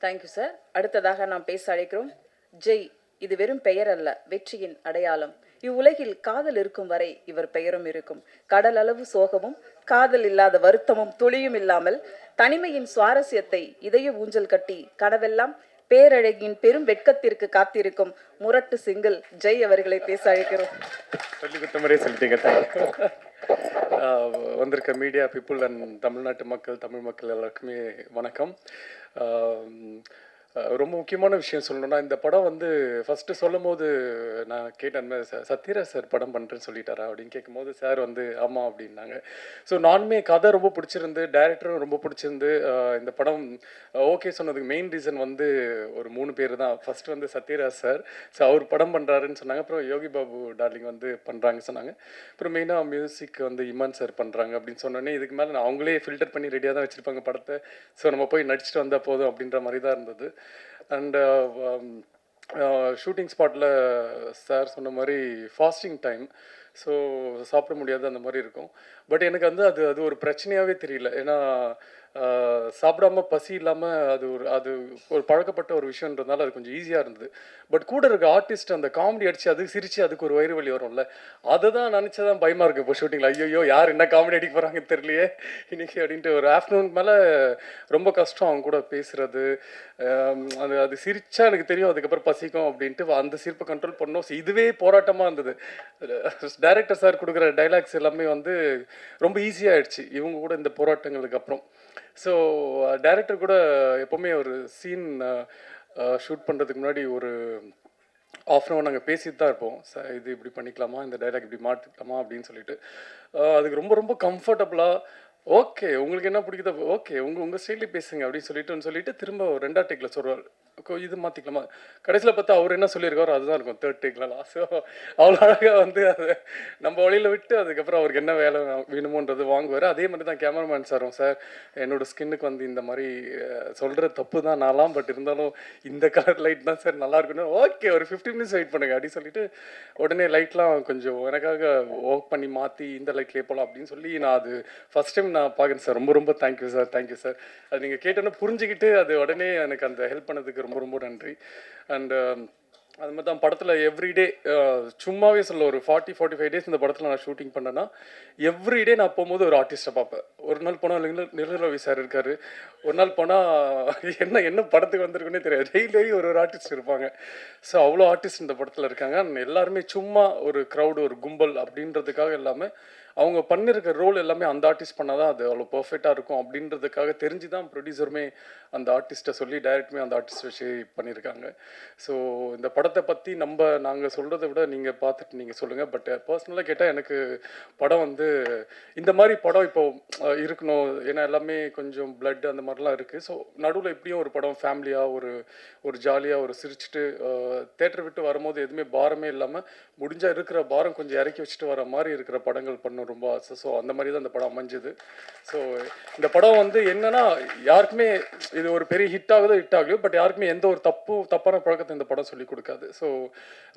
Thank you sir. அடுத்ததாக நாம் பேச அழைக்கிறோம் ஜெய். இது வெறும் பெயர் அல்ல, வெற்றியின் அடையாளம். இவ்வுலகில் காதல் இருக்கும் வரை இவர் பெயரும் இருக்கும். கடல் அளவு சோகமும் காதல் இல்லாத வருத்தமும் துளியும் இல்லாமல் தனிமையின் சுவாரஸ்யத்தை இதய ஊஞ்சல் கட்டி கனவெல்லாம் பேரழகின் பெரும் வெட்கத்திற்கு காத்திருக்கும் முரட்டு சிங்கிள் ஜெய் அவர்களை பேச அழைக்கிறோம். வந்திருக்க மீடியா பீப்புள் அண்ட் தமிழ்நாட்டு மக்கள், தமிழ் மக்கள் எல்லாருக்குமே வணக்கம். ரொம்ப முக்கியமான விஷயம் சொல்லணும்னா, இந்த படம் வந்து ஃபஸ்ட்டு சொல்லும் போது நான் கேட்டேன், சத்யராஜ் சார் படம் பண்ணுறேன்னு சொல்லிட்டாரா அப்படின்னு கேட்கும்போது சார் வந்து ஆமாம் அப்படின்னாங்க. ஸோ நானுமே கதை ரொம்ப பிடிச்சிருந்து, டைரக்டரும் ரொம்ப பிடிச்சிருந்து இந்த படம் ஓகே சொன்னதுக்கு மெயின் ரீசன் வந்து ஒரு 3 பேர் தான். ஃபஸ்ட்டு வந்து சத்யராஜ் சார், ஸோ அவர் படம் பண்ணுறாருன்னு சொன்னாங்க. அப்புறம் யோகி பாபு டார்லிங் வந்து பண்ணுறாங்க சொன்னாங்க. அப்புறம் மெயினாக மியூசிக் வந்து இமான் சார் பண்ணுறாங்க அப்படின்னு சொன்னோன்னே, இதுக்கு மேலே நான் அவங்களே ஃபில்டர் பண்ணி ரெடியாக தான் வச்சுருப்பாங்க படத்தை. ஸோ நம்ம போய் நடிச்சுட்டு வந்தால் போதும் அப்படின்ற மாதிரி தான் இருந்தது. அண்ட் ஷூட்டிங் ஸ்பாட்டில் சார் சொன்ன மாதிரி ஃபாஸ்டிங் டைம், ஸோ சாப்பிட முடியாது அந்த மாதிரி இருக்கும். பட் எனக்கு வந்து அது ஒரு பிரச்சனையாகவே தெரியல. ஏன்னா சாப்பிடாம பசி இல்லாமல் அது ஒரு பழக்கப்பட்ட ஒரு விஷயன்றதுனால அது கொஞ்சம் ஈஸியாக இருந்தது. பட் கூட இருக்க ஆர்டிஸ்ட் அந்த காமெடி அடித்து அது சிரித்து அதுக்கு ஒரு வயிறு வலி வரும்ல, அதை தான் நினச்சதான் பயமாக இருக்குது இப்போ ஷூட்டிங்கில். ஐயோ யார் என்ன காமெடி அடிக்க போகிறாங்கன்னு தெரியலையே இன்றைக்கி அப்படின்ட்டு. ஒரு ஆஃப்டர்நூன் மேலே ரொம்ப கஷ்டம் அவங்க கூட பேசுகிறது. அது சிரித்தா எனக்கு தெரியும் அதுக்கப்புறம் பசிக்கும் அப்படின்ட்டு அந்த சிரிப்பை கண்ட்ரோல் பண்ணோம். இதுவே போராட்டமாக இருந்தது. டைரக்டர் சார் கொடுக்குற டைலாக்ஸ் எல்லாமே வந்து ரொம்ப ஈஸியாகிடுச்சு இவங்க கூட இந்த போராட்டங்களுக்கு அப்புறம். ஸோ டைரக்டர் கூட எப்போவுமே ஒரு சீன் ஷூட் பண்ணுறதுக்கு முன்னாடி ஒரு ஆஃப் அன் ஹவர் நாங்கள் பேசிட்டு தான் இருப்போம். இது இப்படி பண்ணிக்கலாமா, இந்த டைலாக் இப்படி மாற்றிக்கலாமா அப்படின்னு சொல்லிட்டு. அதுக்கு ரொம்ப ரொம்ப கம்ஃபர்டபுளாக ஓகே உங்களுக்கு என்ன பிடிக்குதோ ஓகே உங்கள் ஸ்டைலே பேசுங்க அப்படின்னு சொல்லிட்டு திரும்ப 2ஆவது டேக்கில் சொல்கிறார், இது மாற்றிக்கலாமா. கடைசியில் பார்த்தா அவர் என்ன சொல்லியிருக்காரோ அதுதான் இருக்கும் 3rd டேக்லாம். ஸோ அவ்வளோ அழகாக வந்து அதை நம்ம வழியில் விட்டு அதுக்கப்புறம் அவருக்கு என்ன வேலை வேணுமோன்றது வாங்குவார். அதே மாதிரி தான் கேமராமேன் சாரும், சார் என்னோடய ஸ்கின்னுக்கு வந்து இந்த மாதிரி சொல்கிற தப்பு தான் நான்லாம், பட் இருந்தாலும் இந்த கலர் லைட் தான் சார் நல்லா இருக்குன்னு. ஓகே ஒரு 15 மினிட்ஸ் வெயிட் பண்ணுங்க அப்படின்னு சொல்லிட்டு உடனே லைட்லாம் கொஞ்சம் எனக்காக ஒர்க் பண்ணி மாற்றி இந்த லைட்லேயே போகலாம் அப்படின்னு சொல்லி நான் அது ஃபஸ்ட் டைம் நான் பார்க்குறேன் சார். ரொம்ப ரொம்ப தேங்க்யூ சார். அது நீங்கள் கேட்டோன்னா புரிஞ்சுக்கிட்டு அது உடனே எனக்கு அந்த ஹெல்ப் பண்ணதுக்கு ரொம்ப ரொம்ப நன்றி. அண்ட் அது மாதிரி தான் படத்தில் எவ்ரிடே சும்மாவே சொல்ல ஒரு 40-45 டேஸ் இந்த படத்தில் நான் ஷூட்டிங் பண்ணேன்னா எவ்ரிடே நான் போகும்போது ஒரு ஆர்டிஸ்ட்டை பார்ப்பேன். ஒரு நாள் போனால் நிர்மலவி சார் இருக்கார், ஒரு நாள் போனால் என்ன படத்துக்கு வந்திருக்குன்னே தெரியாது, டெய்லி ஒரு ஆர்டிஸ்ட் இருப்பாங்க. ஸோ அவ்வளோ ஆர்டிஸ்ட் இந்த படத்தில் இருக்காங்க. எல்லாருமே சும்மா ஒரு க்ரௌடு ஒரு கும்பல் அப்படின்றதுக்காக இல்லாமல் அவங்க பண்ணியிருக்க ரோல் எல்லாமே அந்த ஆர்டிஸ்ட் பண்ணால் தான் அது அவ்வளோ பர்ஃபெக்டாக இருக்கும் அப்படின்றதுக்காக தெரிஞ்சு தான் ப்ரொடியூசருமே அந்த ஆர்டிஸ்ட்டை சொல்லி டைரக்டுமே அந்த ஆர்டிஸ்ட் வச்சு பண்ணியிருக்காங்க. ஸோ இந்த படத்தை பற்றி நாங்கள் சொல்கிறத விட நீங்கள் பார்த்துட்டு நீங்கள் சொல்லுங்கள். பட் பர்சனலாக கேட்டால் எனக்கு படம் வந்து இந்த மாதிரி படம் இப்போது இருக்கணும். ஏன்னா எல்லாமே கொஞ்சம் பிளட் அந்த மாதிரிலாம் இருக்குது. ஸோ நடுவில் எப்படியும் ஒரு படம் ஃபேமிலியாக ஒரு ஜாலியாக ஒரு சிரிச்சுட்டு தேட்டர் விட்டு வரும்போது எதுவுமே பாரமே இல்லாமல் முடிஞ்சால் இருக்கிற பாரம் கொஞ்சம் இறக்கி வச்சுட்டு வர மாதிரி இருக்கிற படங்கள் பண்ண ரொம்ப ஆசை. ஸோ அந்த மாதிரி தான் இந்த படம் அமைஞ்சுது. ஸோ இந்த படம் வந்து என்னன்னா யாருக்குமே இது ஒரு பெரிய ஹிட் ஆகலையோ பட் யாருக்குமே எந்த ஒரு தப்பான பழக்கத்தை இந்த படம் சொல்லி கொடுக்காது. ஸோ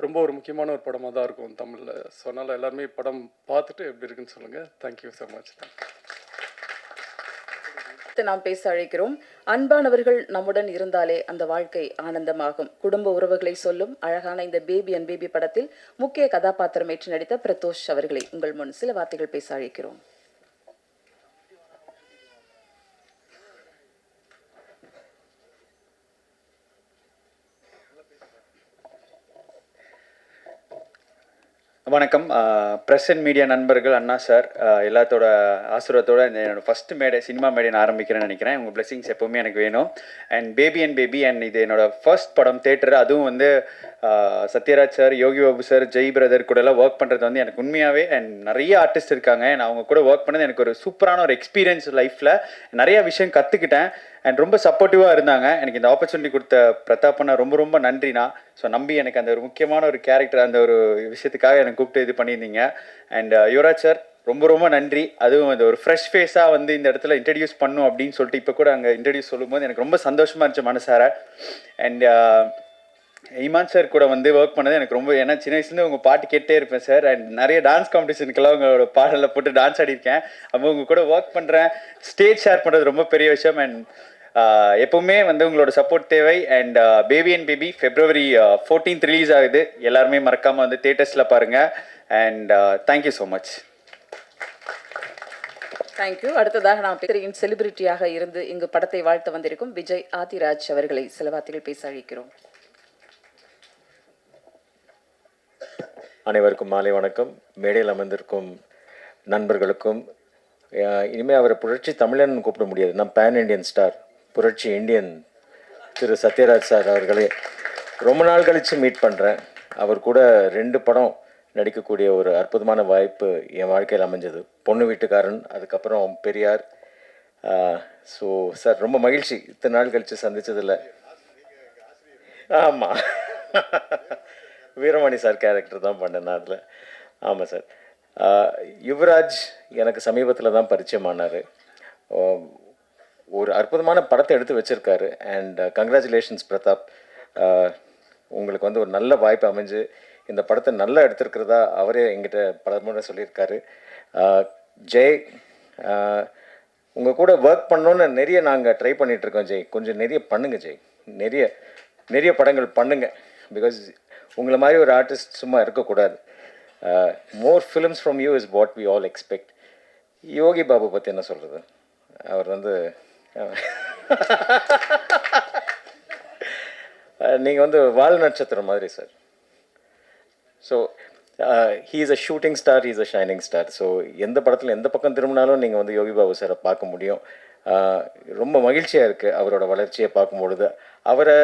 ரொம்ப ஒரு முக்கியமான ஒரு படமாக தான் இருக்கும் தமிழில். ஸோ அதனால் எல்லாருமே படம் பார்த்துட்டு எப்படி இருக்குன்னு சொல்லுங்கள். Thank you so much. நாம் பேச அழைக்கிறோம். அன்பானவர்கள் நம்முடன் இருந்தாலே அந்த வாழ்க்கை ஆனந்தமாகும். குடும்ப உறவுகளை சொல்லும் அழகான இந்த பேபி அண்ட் பேபி படத்தில் முக்கிய கதாபாத்திரம் ஏற்று நடித்த பிரதோஷ் அவர்களை உங்கள் முன் சில வார்த்தைகள் பேச அழைக்கிறோம். வணக்கம். ப்ரெஸ் அண்ட் மீடியா நண்பர்கள், அண்ணா சார் எல்லாத்தோட ஆசீர்வாதத்தோட என்னோட ஃபஸ்ட்டு மேடை சினிமா மேடை நான் ஆரம்பிக்கிறேன்னு நினைக்கிறேன். உங்கள் பிளெஸிங்ஸ் எப்போவுமே எனக்கு வேணும். அண்ட் பேபி அண்ட் இது என்னோடய ஃபர்ஸ்ட் படம் தேட்டர். அதுவும் வந்து Sathyaraj sir, Yogi Babu sir, Jai brother கூடலாம் ஒர்க் பண்ணுறது வந்து எனக்கு உண்மையாகவே அண்ட் நிறைய ஆர்டிஸ்ட் இருக்காங்க. நான் அவங்க கூட ஒர்க் பண்ணது எனக்கு ஒரு சூப்பரான ஒரு எக்ஸ்பீரியன்ஸ். லைஃப்பில் நிறையா விஷயம் கற்றுக்கிட்டேன் அண்ட் ரொம்ப சப்போர்ட்டிவாக இருந்தாங்க. எனக்கு இந்த ஆப்பர்ச்சுனிட்டி கொடுத்த பிரதாப்பண்ணா ரொம்ப ரொம்ப நன்றிண்ணா. ஸோ நம்பி எனக்கு அந்த ஒரு முக்கியமான ஒரு கேரக்டர் அந்த ஒரு விஷயத்துக்காக எனக்கு கூப்பிட்டு இது பண்ணியிருந்தீங்க. அண்ட் யுவராஜ் சார் ரொம்ப ரொம்ப நன்றி. அதுவும் அந்த ஒரு ஃப்ரெஷ் ஃபேஸாக வந்து இந்த இடத்துல இன்ட்ரடியூஸ் பண்ணும் அப்படின்னு சொல்லிட்டு இப்போ கூட அங்கே இன்ட்ரடியூஸ் சொல்லும்போது எனக்கு ரொம்ப சந்தோஷமாக இருந்துச்சு மனசார. அண்ட் இமான் சார் கூட வந்து ஒர்க் பண்ணது எனக்கு ரொம்ப, ஏன்னா சின்ன வயசுலேருந்து உங்கள் பாட்டு கேட்டே இருப்பேன் சார். அண்ட் நிறைய டான்ஸ் காம்படிஷனுக்கெல்லாம் உங்களோட பாடலில் போட்டு டான்ஸ் ஆடிருக்கேன். அப்போ உங்கள் கூட ஒர்க் பண்ணுறேன், ஸ்டேஜ் ஷேர் பண்ணுறது ரொம்ப பெரிய விஷயம். அண்ட் எப்பவுமே வந்து உங்களோட சப்போர்ட் தேவை. And baby and baby February 14th release ஆகுது. எல்லாருமே மறக்காமல் வந்து தேட்டர்ஸில் பாருங்கள். And thank you so much. Thank you. அடுத்ததாக நாம் திரையின் செலிபிரிட்டியாக இருந்து இங்கு படத்தை வாழ்த்த வந்திருக்கும் விஜய் ஆதிராஜ் அவர்களை சில வார்த்தைகள் பேச அழைக்கிறோம். அனைவருக்கும் மாலை வணக்கம். மேடையில் அமர்ந்திருக்கும் நண்பர்களுக்கும், இனிமேல் அவரை புரட்சி தமிழன் கூப்பிட முடியாது, நம் பேன் இண்டியன் ஸ்டார் புரட்சி இந்தியன் திரு சத்யராஜ் சார் அவர்களே ரொம்ப நாள் கழித்து மீட் பண்ணுறேன். அவர் கூட 2 படம் நடிக்கக்கூடிய ஒரு அற்புதமான வாய்ப்பு என் வாழ்க்கையில் அமைஞ்சது. பொண்ணு வீட்டுக்காரன், அதுக்கப்புறம் பெரியார். ஸோ சார் ரொம்ப மகிழ்ச்சி இத்தனை நாள் கழித்து சந்தித்ததில்ல. ஆமாம், வீரமணி சார் கேரக்டர் தான் பண்ணேன் நான் அதில். ஆமாம் சார். யுவராஜ் எனக்கு சமீபத்தில் தான் பரிச்சயமானார். ஒரு அற்புதமான படத்தை எடுத்து வச்சுருக்காரு. அண்ட் கங்க்ராச்சுலேஷன்ஸ் பிரதாப், உங்களுக்கு வந்து ஒரு நல்ல வாய்ப்பு அமைஞ்சு இந்த படத்தை நல்லா எடுத்திருக்கிறதா அவரே எங்கிட்ட பல முறை சொல்லியிருக்காரு. ஜெய், உங்கள் கூட ஒர்க் பண்ணோன்னு நிறைய நாங்கள் ட்ரை பண்ணிகிட்ருக்கோம். ஜெய், கொஞ்சம் நிறைய பண்ணுங்கள் ஜெய், நிறைய படங்கள் பண்ணுங்கள். பிகாஸ் உங்களை மாதிரி ஒரு ஆர்டிஸ்ட் சும்மா இருக்கக்கூடாது. More films from you is what we all expect. Yogi Babu பற்றி என்ன சொல்கிறது? அவர் வந்து நீங்கள் வந்து வால் நட்சத்திரம் மாதிரி sir. So he is a shooting star, he is a shining star. So எந்த படத்தில் எந்த பக்கம் திரும்பினாலும் நீங்கள் வந்து யோகி பாபு சாரை பார்க்க முடியும். ரொம்ப மகிழ்ச்சியாக இருக்குது அவரோட வளர்ச்சியை பார்க்கும்பொழுது. அவரை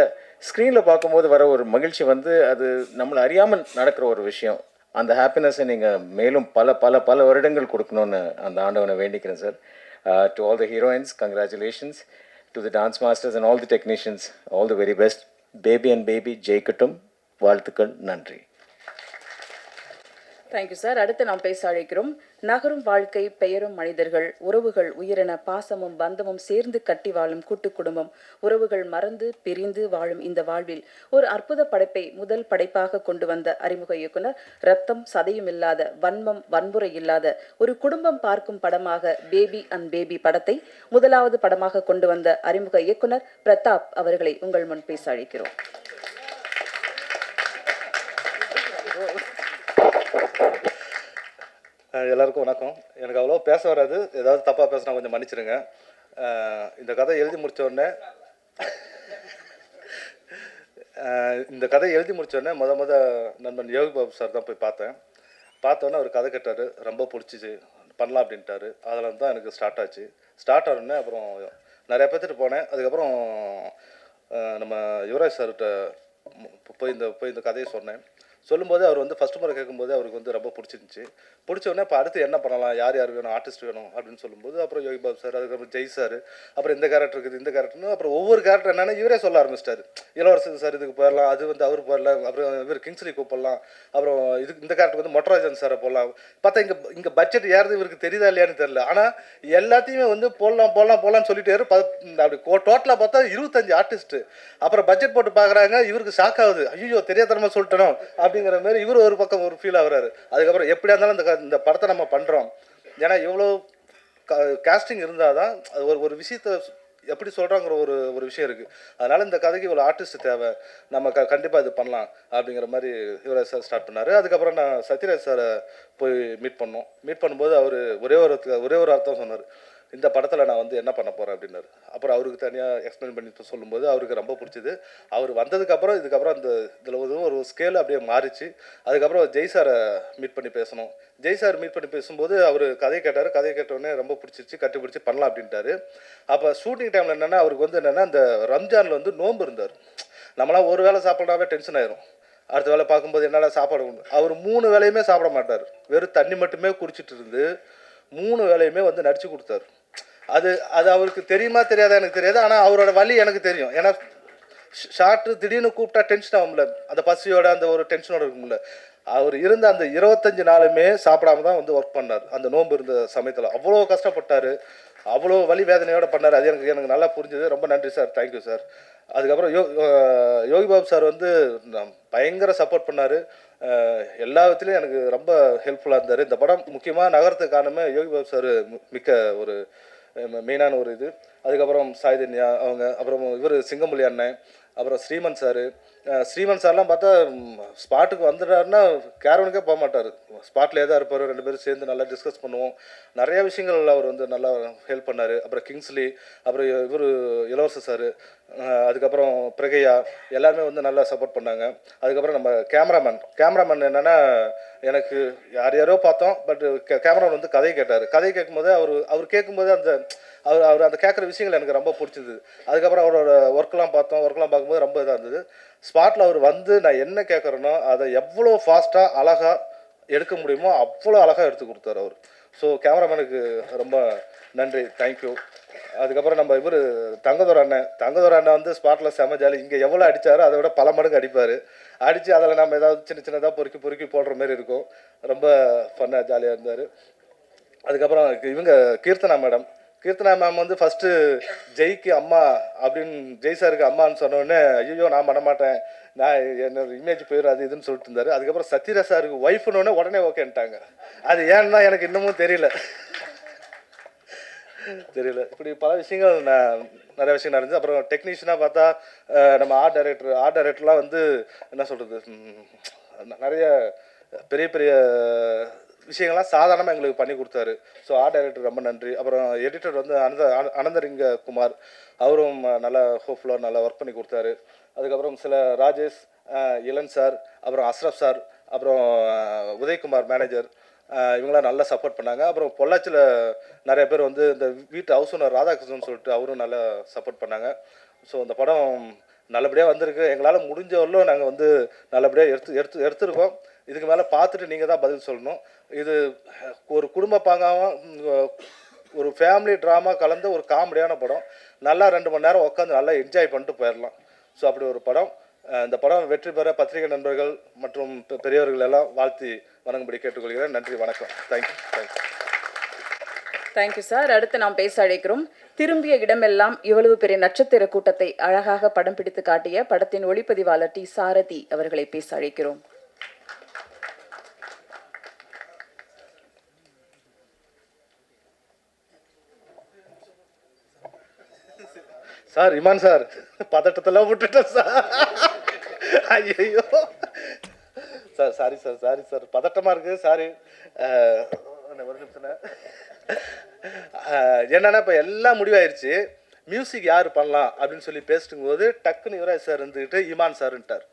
ஸ்க்ரீனில் பார்க்கும்போது வர ஒரு மகிழ்ச்சி வந்து அது நம்மளை அறியாமல் நடக்கிற ஒரு விஷயம். அந்த ஹாப்பினஸை நீங்கள் மேலும் பல பல பல வருடங்கள் கொடுக்கணுன்னு அந்த ஆண்டவனை வேண்டிக்கிறேன் sir. To all the heroines, congratulations. To the dance masters and all the technicians, all the very best. Baby and baby ஜெயிக்கட்டும். வாழ்த்துக்கள். நன்றி. Thank you sir. அடுத்து நாம் பேச அழைக்கிறோம் நகரும் வாழ்க்கை, பெயரும் மனிதர்கள், உறவுகள் உயிரென பாசமும் பந்தமும் சேர்ந்து கட்டி வாழும் கூட்டு குடும்பம், உறவுகள் மறந்து பிரிந்து வாழும் இந்த வாழ்வில் ஒரு அற்புத படைப்பை முதல் படைப்பாக கொண்டு வந்த அறிமுக இயக்குனர், ரத்தம் சதையும் இல்லாத, வன்மம் வன்முறை இல்லாத ஒரு குடும்பம் பார்க்கும் படமாக பேபி அண்ட் பேபி படத்தை முதலாவது படமாக கொண்டு வந்த அறிமுக இயக்குனர் பிரதாப் அவர்களை உங்கள் முன் பேச அழைக்கிறோம். எல்லாருக்கும் வணக்கம். எனக்கு அவ்வளோ பேச வராது, ஏதாவது தப்பாக பேசினா கொஞ்சம் மன்னிச்சிடுங்க. இந்த கதை எழுதி முடித்த உடனே நண்பன் யோகி பாபு சார் தான் போய் பார்த்தோன்னே அவர் கதை கேட்டார், ரொம்ப பிடிச்சிச்சு, பண்ணலாம் அப்படின்ட்டாரு. அதில் தான் எனக்கு ஸ்டார்ட் ஆச்சு. ஸ்டார்ட் ஆனோடனே அப்புறம் நிறையா பேர்த்துட்டு போனேன். அதுக்கப்புறம் நம்ம யுவராஜ் சார்கிட்ட போய் இந்த கதையை சொன்னேன். சொல்லும்போது அவர் வந்து ஃபஸ்ட்டு முறை கேட்கும்போது அவருக்கு வந்து ரொம்ப பிடிச்சிருந்துச்சி. பிடிச்சோடனே இப்போ அடுத்து என்ன பண்ணலாம், யார் வேணும், ஆர்டிஸ்ட் வேணும் அப்படின்னு சொல்லும்போது அப்புறம் யோகி பாபு சார், அதுக்கப்புறம் ஜெய் சார், அப்புறம் இந்த கேரக்டர் இருக்குது, இந்த கேரக்டர்னு அப்புறம் ஒவ்வொரு கேரக்டர் என்னென்னா இவரே சொல்ல ஆரம்பிச்சிட்டாரு. இளவரசன் சார் இதுக்கு போயிடலாம், அது வந்து அவர் போயிடலாம், அப்புறம் இவர் கிங்ஸ்லி கூப்பிடலாம், அப்புறம் இந்த கேரக்டர் வந்து மொட்டராஜன் சாரை போடலாம். பார்த்தா இங்கே பட்ஜெட் ஏறது இவருக்கு தெரியுதா இல்லையான்னு தெரியல. ஆனால் எல்லாத்தையுமே வந்து போடலாம்னு சொல்லிட்டு அப்படி டோட்டலாக பார்த்தா 25 ஆர்டிஸ்ட்டு. அப்புறம் பட்ஜெட் போட்டு பார்க்குறாங்க, இவருக்கு ஷாக் ஆகுது, ஐயோ தெரியாதனமாக சொல்லிட்டோம் அப்படிங்கிற மாதிரி இவர் ஒரு பக்கம் ஒரு ஃபீல் ஆகுறாரு. அதுக்கப்புறம் எப்படியா இருந்தாலும் இந்த படத்தை நம்ம பண்ணுறோம். ஏன்னா இவ்வளோ காஸ்டிங் இருந்தால் தான் அது ஒரு விஷயத்தை எப்படி சொல்கிறாங்கிற ஒரு விஷயம் இருக்குது. அதனால் இந்த கதைக்கு இவ்வளோ ஆர்டிஸ்ட் தேவை, நம்ம கண்டிப்பாக இது பண்ணலாம் அப்படிங்கிற மாதிரி யுவராஜ் சார் ஸ்டார்ட் பண்ணார். அதுக்கப்புறம் நான் சத்யராஜ் சாரை போய் மீட் பண்ணும்போது அவர் ஒரே ஒரு அர்த்தம் சொன்னார், இந்த படத்தில் நான் வந்து என்ன பண்ண போகிறேன் அப்படின்னாரு. அப்புறம் அவருக்கு தனியாக எக்ஸ்பிளைன் பண்ணி சொல்லும்போது அவருக்கு ரொம்ப பிடிச்சிது. அவர் வந்ததுக்கப்புறம் இதுக்கப்புறம் இதில் ஒரு ஸ்கேல் அப்படியே மாறிச்சு. அதுக்கப்புறம் ஜெய் சாரை மீட் பண்ணி பேசணும். ஜெய் சார் மீட் பண்ணி பேசும்போது அவர் கதையை கேட்டோடனே ரொம்ப பிடிச்சிருச்சு, கட்டுப்பிடிச்சி பண்ணலாம் அப்படின்ட்டாரு. அப்போ ஷூட்டிங் டைமில் என்னென்னா அவருக்கு வந்து என்னென்னா இந்த ரம்ஜானில் வந்து நோன்பு இருந்தார். நம்மளாம் ஒரு வேளை சாப்பிடாவே டென்ஷன் ஆயிரும். அடுத்த வேலை பார்க்கும்போது என்னடா சாப்பாடு உண்டு. அவர் 3 வேளையுமே சாப்பிட மாட்டார், வெறும் தண்ணி மட்டுமே குடிச்சிட்டு இருந்து 3 வேளையுமே வந்து நடிச்சு கொடுத்தாரு. அது அவருக்கு தெரியுமா தெரியாதா எனக்கு தெரியாது. ஆனால் அவரோட வலி எனக்கு தெரியும். ஏன்னா ஷார்ட்டு திடீர்னு கூப்பிட்டா டென்ஷன் ஆகும்ல, அந்த பசியோட அந்த ஒரு டென்ஷனோட இருக்கும்ல. அவர் இருந்த அந்த 25 நாளுமே சாப்பிடாம தான் வந்து ஒர்க் பண்ணார். அந்த நோன்பு இருந்த சமயத்தில் அவ்வளோ கஷ்டப்பட்டார், அவ்வளோ வலி வேதனையோடு பண்ணார். அது எனக்கு நல்லா புரிஞ்சுது. ரொம்ப நன்றி சார், தேங்க்யூ சார். அதுக்கப்புறம் யோகி பாபு சார் வந்து பயங்கர சப்போர்ட் பண்ணார். எல்லா விதத்துலையும் எனக்கு ரொம்ப ஹெல்ப்ஃபுல்லாக இருந்தார். இந்த படம் முக்கியமாக நகரத்துக்கு காரணமே யோகி பாபு சார் மிக்க ஒரு மெயினான ஒரு இது. அதுக்கப்புறம் சாய்தன்யா அவங்க, அப்புறம் இவர் சிங்கம்புலி அண்ணன், அப்புறம் ஸ்ரீமன் சார். ஸ்ரீமன் சார்லாம் பார்த்தா ஸ்பாட்டுக்கு வந்துட்டாருன்னா கேரவனுக்கே போக மாட்டார், ஸ்பாட்லேயே தான் இருப்பார். 2 பேரும் சேர்ந்து நல்லா டிஸ்கஸ் பண்ணுவோம். நிறைய விஷயங்கள் அவர் வந்து நல்லா ஹெல்ப் பண்ணார். அப்புறம் கிங்ஸ்லி, அப்புறம் இவர் இளவரசர் சார், அதுக்கப்புறம் பிரகையா, எல்லாருமே வந்து நல்லா சப்போர்ட் பண்ணாங்க. அதுக்கப்புறம் நம்ம கேமராமேன் என்னென்னா, எனக்கு யாரோ பார்த்தோம், பட் கேமராமேன் வந்து கதை கேட்டார். கதை கேட்கும்போது அவர் கேட்கும்போது அவர் அந்த கேட்குற விஷயங்கள் எனக்கு ரொம்ப பிடிச்சிது. அதுக்கப்புறம் அவரோட ஒர்க்லாம் பார்க்கும்போது ரொம்ப இதாக இருந்தது. ஸ்பாட்டில் அவர் வந்து நான் என்ன கேட்குறேனோ அதை எவ்வளோ ஃபாஸ்ட்டாக அழகாக எடுக்க முடியுமோ அவ்வளோ அழகாக எடுத்து கொடுத்தாரு அவர். ஸோ கேமராமேனுக்கு ரொம்ப நன்றி, தேங்க்யூ. அதுக்கப்புறம் நம்ம இவர் தங்கதோர அண்ணன் வந்து ஸ்பாட்டில் செம ஜாலி. இங்கே எவ்வளோ அடித்தாரோ அதை விட பல மடங்கு அடிப்பார். அடித்து அதில் நம்ம ஏதாவது சின்னதாக பொறுக்கி போடுற மாதிரி இருக்கும். ரொம்ப ஃபன்னாக ஜாலியாக இருந்தார். அதுக்கப்புறம் இவங்க கீர்த்தனா மேம் வந்து ஃபஸ்ட்டு ஜெய்க்கு அம்மா அப்படின்னு, ஜெய் சாருக்கு அம்மான்னு சொன்னோடனே ஐயோ நான் பண்ண மாட்டேன், நான் என்னோட இமேஜ் போயிடும் அது இதுன்னு சொல்லிட்டு இருந்தார். அதுக்கப்புறம் சத்யராஜ் சாருக்கு ஒய்ஃப்னோடனே உடனே ஓகேன்ட்டாங்க. அது ஏன்னா எனக்கு இன்னமும் தெரியல. இப்படி பல விஷயங்கள் நிறைய விஷயம் நடந்துச்சு. அப்புறம் டெக்னீஷியனாக பார்த்தா நம்ம ஆர்ட் டைரக்டர்லாம் வந்து என்ன சொல்கிறது, நிறைய பெரிய விஷயங்கள்லாம் சாதாரணமாக எங்களுக்கு பண்ணி கொடுத்தாரு. ஸோ ஆர்ட் டைரக்டர் ரொம்ப நன்றி. அப்புறம் எடிட்டர் வந்து அனந்தரிங்க குமார், அவரும் நல்லா ஹோப்ஃபுல்லாக நல்லா ஒர்க் பண்ணி கொடுத்தாரு. அதுக்கப்புறம் சில ராஜேஷ், இளன் சார், அப்புறம் அஸ்ரப் சார், அப்புறம் உதயகுமார் மேனேஜர், இவங்களாம் நல்லா சப்போர்ட் பண்ணாங்க. அப்புறம் பொள்ளாச்சியில் நிறைய பேர் வந்து இந்த வீட்டு ஹவுஸ் ஓனர் ராதாகிருஷ்ணன் சொல்லிட்டு அவரும் நல்லா சப்போர்ட் பண்ணாங்க. ஸோ இந்த படம் நல்லபடியாக வந்திருக்கு. எங்களால் முடிஞ்ச வரலும் நாங்கள் வந்து நல்லபடியாக எடுத்துருக்கோம். இதுக்கு மேலே பார்த்துட்டு நீங்கள் தான் பதில் சொல்லணும். இது ஒரு குடும்ப பாங்காக ஒரு ஃபேமிலி ட்ராமா கலந்து ஒரு காமெடியான படம். நல்லா 2 மணி நேரம் உட்காந்து நல்லா என்ஜாய் பண்ணிட்டு போயிடலாம். ஸோ அப்படி ஒரு படம். இந்த படம் வெற்றி பெற பத்திரிகை நண்பர்கள் மற்றும் பெரியவர்கள் எல்லாம் வாழ்த்தி வணங்கும்படி கேட்டுக்கொள்கிறேன். நன்றி, வணக்கம். தேங்க்யூ. Thank you sir. அடுத்து நாம் பேச அழைக்கிறோம். திரும்பிய இடமெல்லாம் இவ்வளவு பெரிய நட்சத்திர கூட்டத்தை அழகாக படம் பிடித்து காட்டிய படத்தின் ஒளிப்பதிவாளர் டி சாரதி அவர்களை பேச அழைக்கிறோம். சார், இமான் சார், பதட்டத்தெல்லாம் விட்டுட்டேன் சார். ஐயோ சார், சாரி சார், பதட்டமாக இருக்குது, சாரி. ஒரு நிமிஷம். என்னன்னா இப்போ எல்லாம் முடிவாயிருச்சு. மியூசிக் யார் பண்ணலாம் அப்படின்னு சொல்லி பேசிட்டு போது டக்குன்னு யுவராஜ் சார் இருந்துக்கிட்டு இமான் சார்ன்ட்டார்.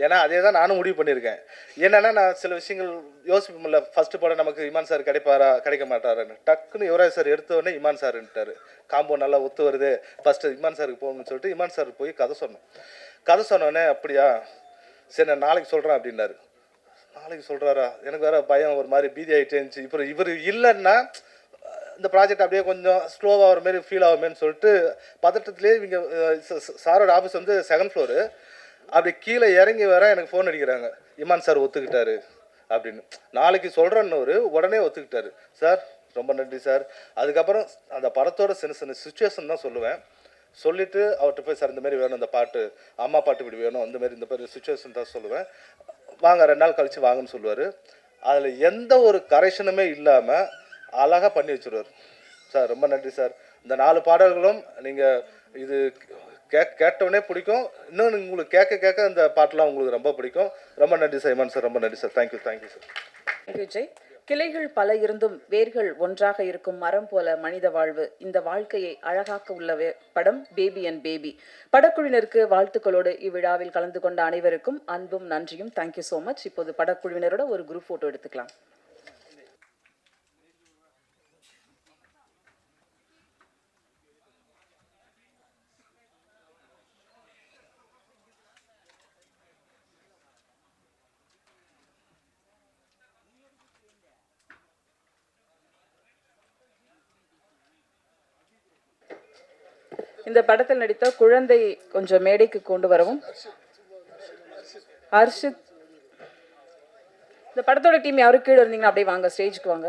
ஏன்னா அதே தான் நானும் முடிவு பண்ணியிருக்கேன். என்னென்னா நான் சில விஷயங்கள் யோசிப்போம்ல, ஃபஸ்ட்டு படம் நமக்கு இமான் சார் கிடைக்க மாட்டாருன்னு. டக்குன்னு யுவராஜ் சார் எடுத்தோடனே இமான் சார்ன்ட்டார். காம்போ நல்லா ஒத்து வருது, ஃபஸ்ட்டு இமான் சாருக்கு போகணும்னு சொல்லிட்டு இமான் சார் போய் கதை சொன்னோடனே அப்படியா சரி நான் நாளைக்கு சொல்கிறேன் அப்படின்னாரு. நாளைக்கு சொல்கிறாரா, எனக்கு வேறு பயம், ஒரு மாதிரி பீதி ஆகிட்டே இருந்துச்சு. இப்போ இவர் இல்லைன்னா இந்த ப்ராஜெக்ட் அப்படியே கொஞ்சம் ஸ்லோவாக ஆகிற மாரி ஃபீல் ஆகுமேன்னு சொல்லிட்டு பதட்டத்துலேயே இவங்க சாரோட ஆஃபீஸ் வந்து 2nd ஃப்ளோரு. அப்படி கீழே இறங்கி வர எனக்கு ஃபோன் அடிக்கிறாங்க, இமான் சார் ஒத்துக்கிட்டாரு அப்படின்னு. நாளைக்கு சொல்கிறேன்னு உடனே ஒத்துக்கிட்டாரு. சார் ரொம்ப நன்றி சார். அதுக்கப்புறம் அந்த படத்தோட சின்ன சுச்சுவேஷன் தான் சொல்லுவேன். சொல்லிவிட்டு அவர்கிட்ட போய் சார் இந்த மாதிரி வேணும், இந்த பாட்டு அம்மா பாட்டு இப்படி வேணும், இந்த மாதிரி சுச்சுவேஷன் தான் சொல்லுவேன். வாங்க 2 நாள் கழித்து வாங்கன்னு சொல்லுவார். அதில் எந்த ஒரு கரெக்ஷனுமே இல்லாமல் அழகாக பண்ணி வச்சுருவார். சார் ரொம்ப நன்றி சார். இந்த 4 பாடல்களும் நீங்கள் இது கேட்டவுடனே பிடிக்கும். இன்னும் உங்களுக்கு கேட்க இந்த பாட்டெலாம் உங்களுக்கு ரொம்ப பிடிக்கும். ரொம்ப நன்றி சார் இமான் சார், ரொம்ப நன்றி sir. Thank you sir. Thank you Jai. கிளைகள் பல இருந்தும் வேர்கள் ஒன்றாக இருக்கும் மரம் போல மனித வாழ்வு. இந்த வாழ்க்கையை அழகாக்க உள்ள படம் பேபி அண்ட் பேபி. படக்குழுவினருக்கு வாழ்த்துக்களோடு இவ்விழாவில் கலந்து கொண்ட அனைவருக்கும் அன்பும் நன்றியும். Thank you so much. இப்போது படக்குழுவினரோட ஒரு குரூப் ஃபோட்டோ எடுத்துக்கலாம். இந்த படத்தில் நடித்த குழந்தை கொஞ்சம் மேடைக்கு கொண்டு வரவும். ஹர்ஷித், இந்த படத்தோட டீம் யாரும் கீழே இருந்தீங்கன்னா அப்படியே வாங்க, ஸ்டேஜுக்கு வாங்க.